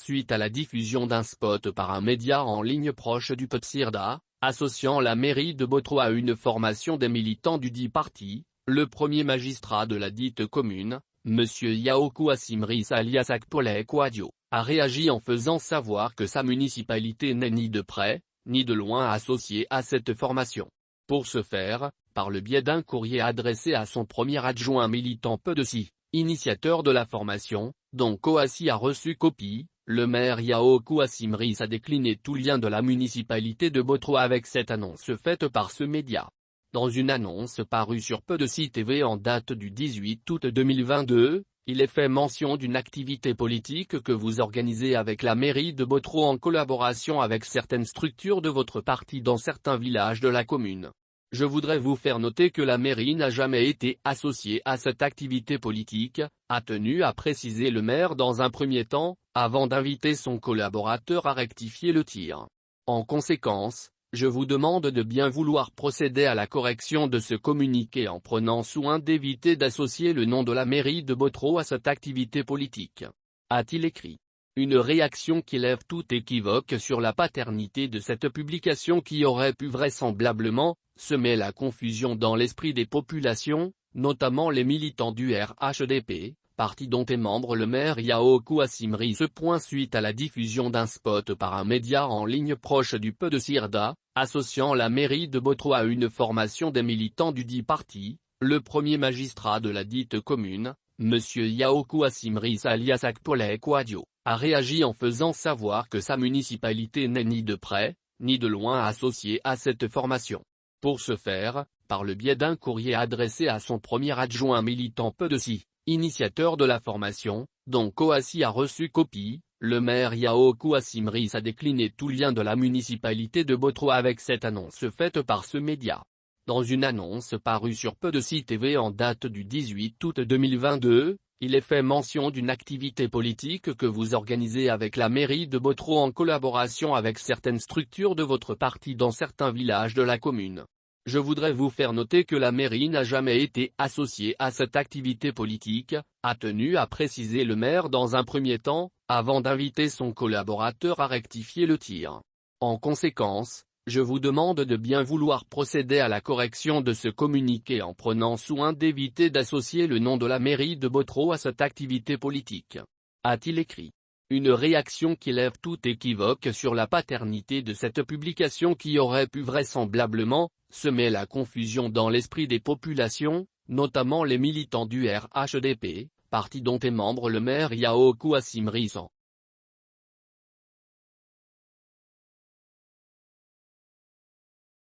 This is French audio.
suite à la diffusion d'un spot par un média en ligne proche du PTSIRDA, associant la mairie de Botero à une formation des militants du dit parti. Le premier magistrat de la dite commune, M. Yaoku Asimris alias Akpolek Wadio, a réagi en faisant savoir que sa municipalité n'est ni de près, ni de loin associée à cette formation. Pour ce faire, par le biais d'un courrier adressé à son premier adjoint militant PDC, initiateur de la formation, dont Koassi a reçu copie, le maire Yaoku Asimris a décliné tout lien de la municipalité de Botero avec cette annonce faite par ce média. Dans une annonce parue sur PDC TV en date du 18 août 2022, il est fait mention d'une activité politique que vous organisez avec la mairie de Botero en collaboration avec certaines structures de votre parti dans certains villages de la commune. Je voudrais vous faire noter que la mairie n'a jamais été associée à cette activité politique, a tenu à préciser le maire dans un premier temps, avant d'inviter son collaborateur à rectifier le tir. En conséquence, je vous demande de bien vouloir procéder à la correction de ce communiqué en prenant soin d'éviter d'associer le nom de la mairie de Botero à cette activité politique. A-t-il écrit. Une réaction qui lève tout équivoque sur la paternité de cette publication qui aurait pu vraisemblablement semer la confusion dans l'esprit des populations, notamment les militants du RHDP, parti dont est membre le maire Yaoku Asimris. Suite à la diffusion d'un spot par un média en ligne proche du PTSIRDA, associant la mairie de Botero à une formation des militants du dit parti, le premier magistrat de la dite commune, M. Yaoku Asimris alias Akpolek Wadio, a réagi en faisant savoir que sa municipalité n'est ni de près, ni de loin associée à cette formation. Pour ce faire, par le biais d'un courrier adressé à son premier adjoint militant PDC, initiateur de la formation, dont Koassi a reçu copie, le maire Yaoku Asimris a décliné tout lien de la municipalité de Botero avec cette annonce faite par ce média. Dans une annonce parue sur PDC TV en date du 18 août 2022, il est fait mention d'une activité politique que vous organisez avec la mairie de Botero en collaboration avec certaines structures de votre parti dans certains villages de la commune. Je voudrais vous faire noter que la mairie n'a jamais été associée à cette activité politique, a tenu à préciser le maire dans un premier temps, avant d'inviter son collaborateur à rectifier le tir. En conséquence, je vous demande de bien vouloir procéder à la correction de ce communiqué en prenant soin d'éviter d'associer le nom de la mairie de Botero à cette activité politique. A-t-il écrit. Une réaction qui lève tout équivoque sur la paternité de cette publication qui aurait pu vraisemblablement semer la confusion dans l'esprit des populations, notamment les militants du RHDP, parti dont est membre le maire Yaoku Asimris.